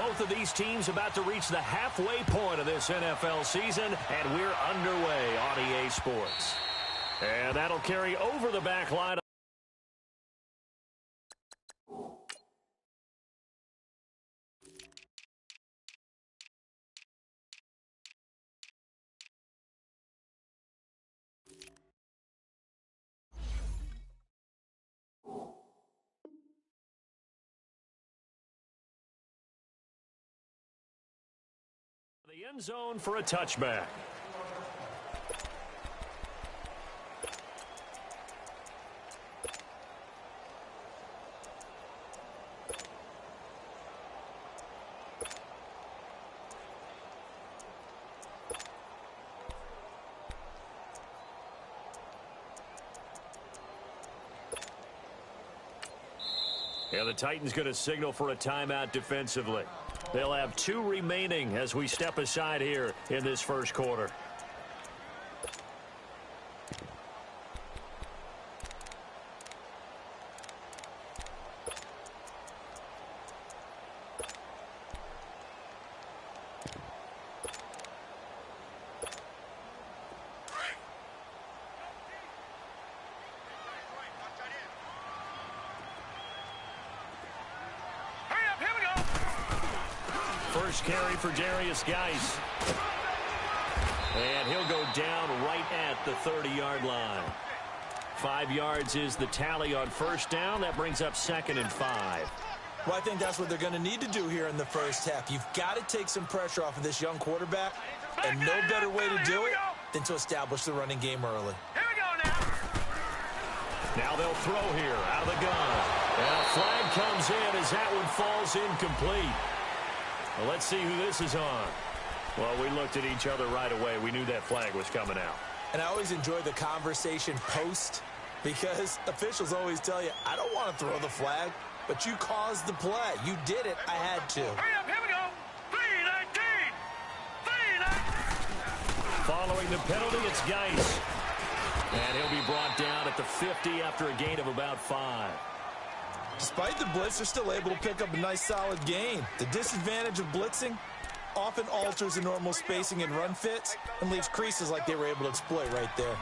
Both of these teams about to reach the halfway point of this NFL season, and we're underway on EA Sports. And that'll carry over the back line. The end zone for a touchback. Yeah, the Titans going to signal for a timeout defensively. They'll have 2 remaining as we step aside here in this first quarter. First carry for Darius Geis. And he'll go down right at the 30-yard line. 5 yards is the tally on first down. That brings up 2nd and 5. Well, I think that's what they're going to need to do here in the first half. You've got to take some pressure off of this young quarterback, and no better way to do it than to establish the running game early. Here we go now. Now they'll throw here out of the gun. And a flag comes in as that one falls incomplete. Well, let's see who this is on. Well, we looked at each other right away. We knew that flag was coming out. And I always enjoy the conversation post because officials always tell you, I don't want to throw the flag, but you caused the play. You did it. I had to. Hurry up. Here we go. 3-19. 3-19. Following the penalty, it's Geis. And he'll be brought down at the 50 after a gain of about 5. Despite the blitz, they're still able to pick up a nice solid gain. The disadvantage of blitzing often alters the normal spacing and run fits and leaves creases like they were able to exploit right there.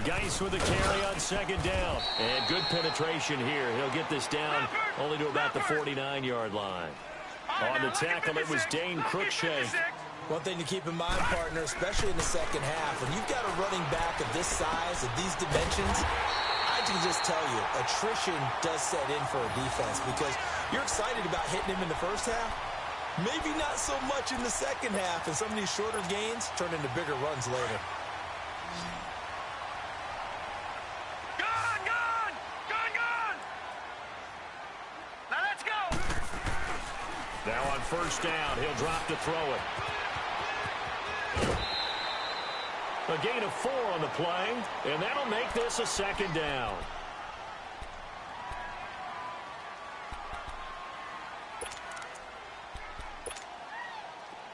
Geis with a carry on 2nd down. And good penetration here. He'll get this down only to about the 49-yard line. On the tackle, it was Dane Cruikshank. One thing to keep in mind, partner, especially in the second half, when you've got a running back of this size, of these dimensions, I can just tell you, attrition does set in for a defense because you're excited about hitting him in the first half. Maybe not so much in the second half, and some of these shorter gains turn into bigger runs later. Now on first down, he'll drop to throw it. A gain of 4 on the play, and that'll make this a 2nd down.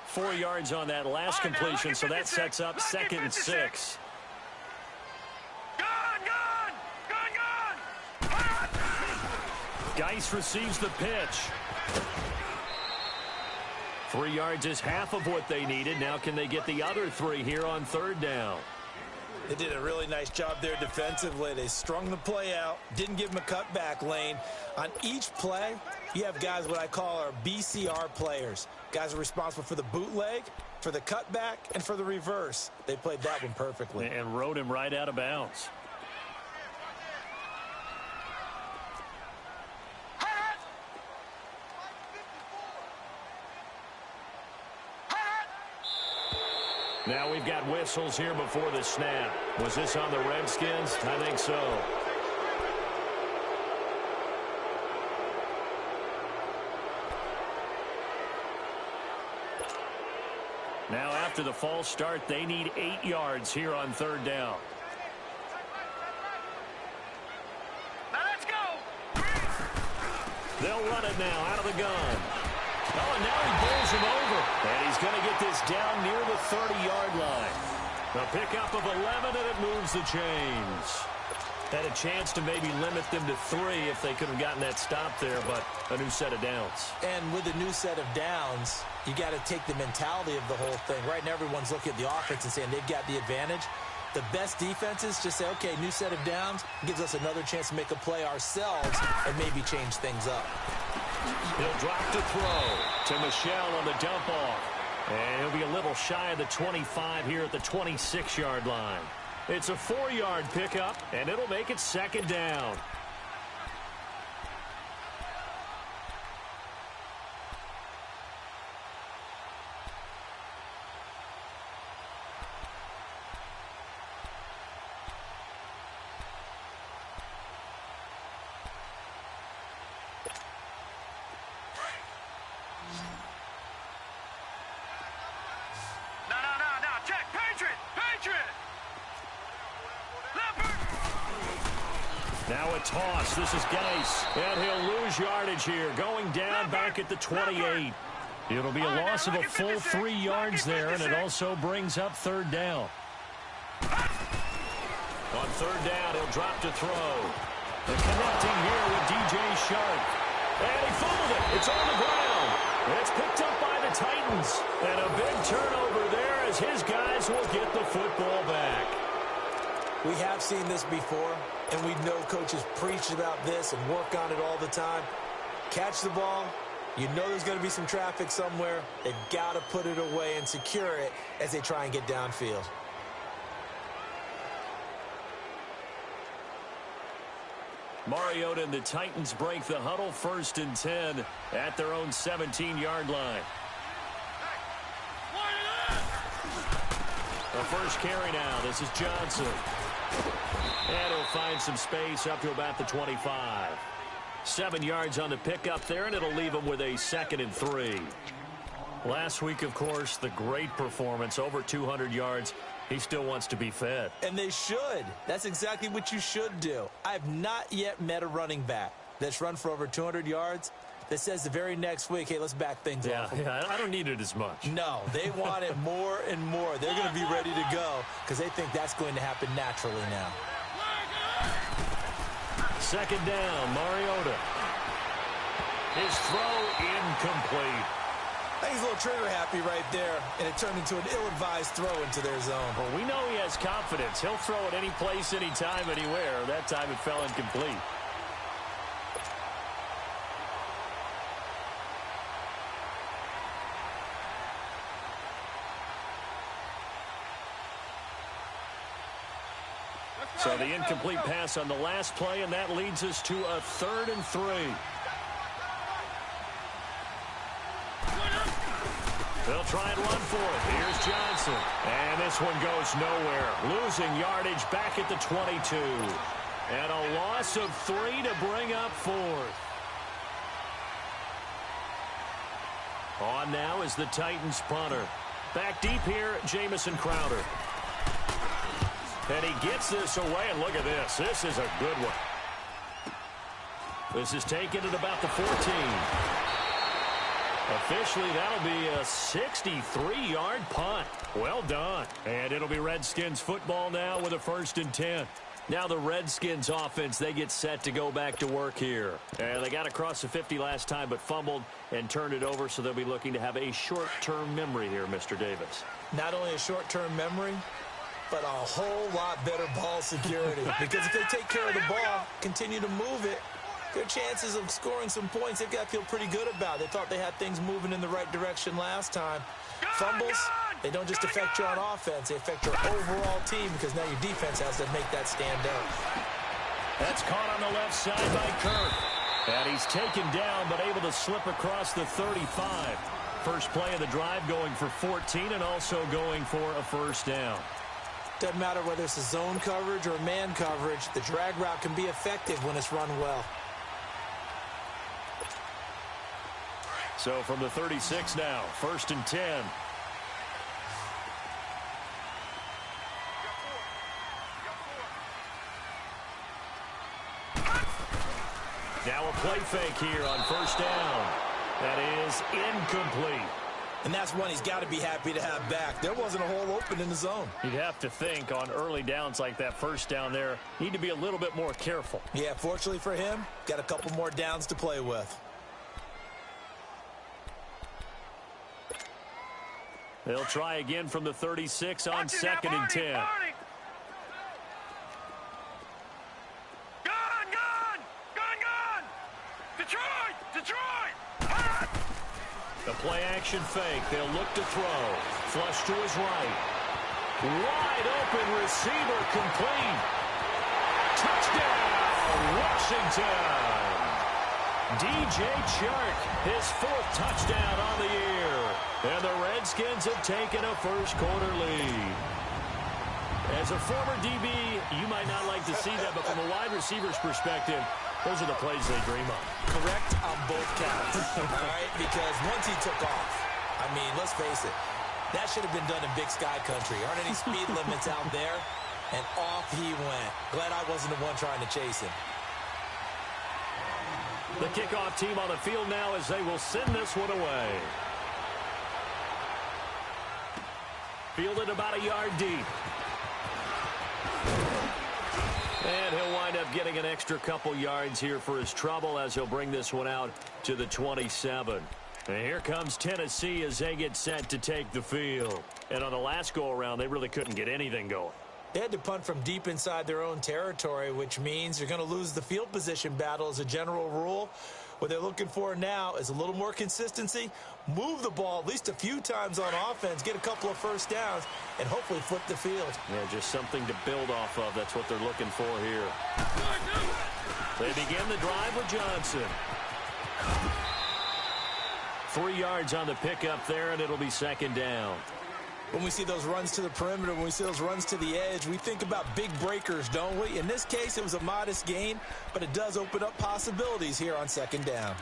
Four yards on that last completion, so that sets up 2nd and 6. Geis receives the pitch. 3 yards is half of what they needed. Now can they get the other 3 here on 3rd down? They did a really nice job there defensively. They strung the play out, didn't give him a cutback lane. On each play, you have guys what I call our BCR players. Guys are responsible for the bootleg, for the cutback, and for the reverse. They played that one perfectly. And rode him right out of bounds. Now we've got whistles here before the snap. Was this on the Redskins? I think so. Now after the false start, they need 8 yards here on 3rd down. Now let's go. They'll run it now out of the gun. Oh, and now he bowls him over. And he's going to get this down near the 30-yard line. A pickup of 11, and it moves the chains. Had a chance to maybe limit them to 3 if they could have gotten that stop there, but a new set of downs. And with a new set of downs, you got to take the mentality of the whole thing. Right now, everyone's looking at the offense and saying they've got the advantage. The best defenses just say, okay, new set of downs, gives us another chance to make a play ourselves and maybe change things up. He'll drop to throw to Michelle on the dump off. And he'll be a little shy of the 25 here at the 26-yard line. It's a 4-yard pickup, and it'll make it second down. Now a toss. This is Geis. And he'll lose yardage here. Going down back at the 28. It'll be a loss of a full 3 yards there, and it also brings up third down. On third down, he'll drop to throw. The connecting here with DJ Sharp. And he fumbled it. It's on the ground. It's picked up by the Titans. And a big turnover there as his guys will get the football back. We have seen this before, and we know coaches preach about this and work on it all the time. Catch the ball. You know there's going to be some traffic somewhere. They've got to put it away and secure it as they try and get downfield. Mariota and the Titans break the huddle, 1st and 10 at their own 17-yard line. The first carry now. This is Johnson. And he'll find some space up to about the 25. 7 yards on the pickup there, and it'll leave him with a 2nd and 3. Last week, of course, the great performance, over 200 yards. He still wants to be fed. And they should. That's exactly what you should do. I have not yet met a running back that's run for over 200 yards that says the very next week, hey, let's back things off. Yeah, I don't need it as much. No, they want it more and more. They're going to be ready to go because they think that's going to happen naturally now. 2nd down, Mariota. His throw incomplete. I think he's a little trigger happy right there, and it turned into an ill-advised throw into their zone. Well, we know he has confidence. He'll throw it any place, anytime, anywhere. That time it fell incomplete. So the incomplete pass on the last play, and that leads us to a 3rd and 3. They'll try and run for it. Here's Johnson. And this one goes nowhere. Losing yardage back at the 22. And a loss of 3 to bring up 4th. On now is the Titans punter. Back deep here, Jamison Crowder. And he gets this away, and look at this. This is a good one. This is taken at about the 14. Officially, that'll be a 63-yard punt. Well done. And it'll be Redskins football now with a 1st and 10. Now the Redskins offense, they get set to go back to work here. And they got across the 50 last time, but fumbled and turned it over, so they'll be looking to have a short-term memory here, Mr. Davis. Not only a short-term memory, but a whole lot better ball security. Because if they take care of the ball, continue to move it, their chances of scoring some points, they've got to feel pretty good about it. They thought they had things moving in the right direction last time. Fumbles, they don't just affect you on offense. They affect your overall team because now your defense has to make that stand up. That's caught on the left side by Kirk. And he's taken down but able to slip across the 35. First play of the drive going for 14 and also going for a 1st down. Doesn't matter whether it's a zone coverage or man coverage, the drag route can be effective when it's run well. So from the 36 now, 1st and 10. Now a play fake here on first down. That is incomplete. And that's one he's got to be happy to have back. There wasn't a hole open in the zone. You'd have to think on early downs like that first down there, need to be a little bit more careful. Yeah, fortunately for him, got a couple more downs to play with. They'll try again from the 36 on second and 10. The play-action fake. They'll look to throw. Flush to his right. Wide open receiver complete. Touchdown, Washington. DJ Chark, his 4th touchdown on the year. And the Redskins have taken a first-quarter lead. As a former DB, you might not like to see that, but from a wide receiver's perspective, those are the plays they dream of. Correct on both counts. All right, because once he took off, I mean, let's face it, that should have been done in Big Sky Country. Aren't any speed limits out there? And off he went. Glad I wasn't the one trying to chase him. The kickoff team on the field now as they will send this one away. Fielded about a yard deep. And he'll wind up getting an extra couple yards here for his trouble as he'll bring this one out to the 27. And here comes Tennessee as they get set to take the field. And on the last go-around, they really couldn't get anything going. They had to punt from deep inside their own territory, which means you're going to lose the field position battle as a general rule. What they're looking for now is a little more consistency, move the ball at least a few times on offense, get a couple of first downs, and hopefully flip the field. Yeah, just something to build off of. That's what they're looking for here. They begin the drive with Johnson. 3 yards on the pickup there, and it'll be second down. When we see those runs to the perimeter, when we see those runs to the edge, we think about big breakers, don't we? In this case, it was a modest gain, but it does open up possibilities here on second down.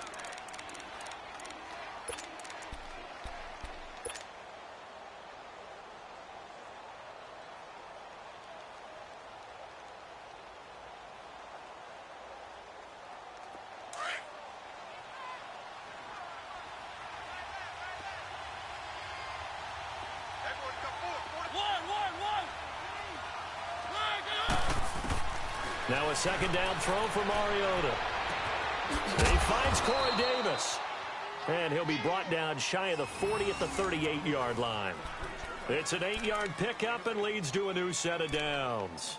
Now a second down throw for Mariota. He finds Corey Davis. And he'll be brought down shy of the 40 at the 38-yard line. It's an 8-yard pickup and leads to a new set of downs.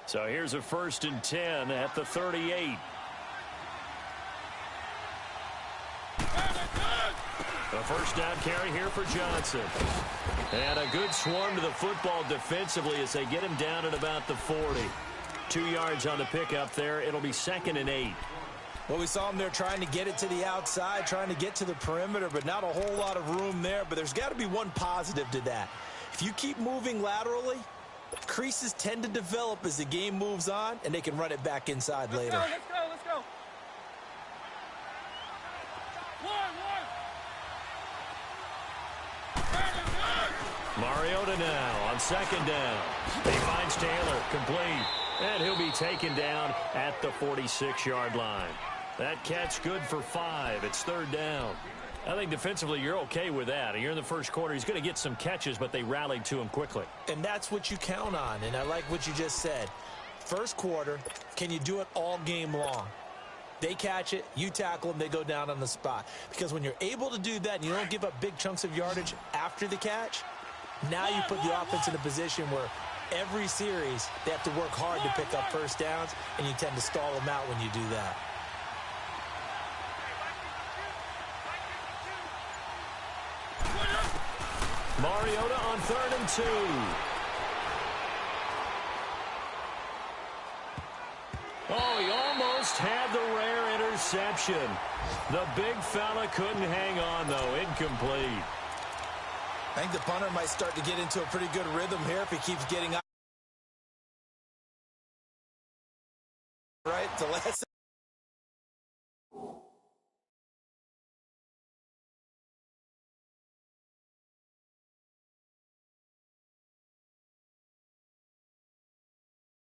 So here's a 1st and 10 at the 38. A first down carry here for Johnson. And a good swarm to the football defensively as they get him down at about the 40. 2 yards on the pickup there. It'll be 2nd and 8. Well, we saw him there trying to get it to the outside, trying to get to the perimeter, but not a whole lot of room there. But there's got to be one positive to that. If you keep moving laterally, creases tend to develop as the game moves on, and they can run it back inside later. Let's go. Mariota now on second down. He finds Taylor, complete. And he'll be taken down at the 46-yard line. That catch good for 5. It's 3rd down. I think defensively you're okay with that. You're in the first quarter. He's going to get some catches, but they rallied to him quickly. And that's what you count on, and I like what you just said. First quarter, can you do it all game long? They catch it, you tackle them, they go down on the spot. Because when you're able to do that and you don't give up big chunks of yardage after the catch, now you put the offense in a position where every series they have to work hard to pick up first downs, and you tend to stall them out when you do that. Mariota on 3rd and 2. Oh, he almost had the rare interception. The big fella couldn't hang on, though. Incomplete. I think the punter might start to get into a pretty good rhythm here if he keeps getting out. Right, the last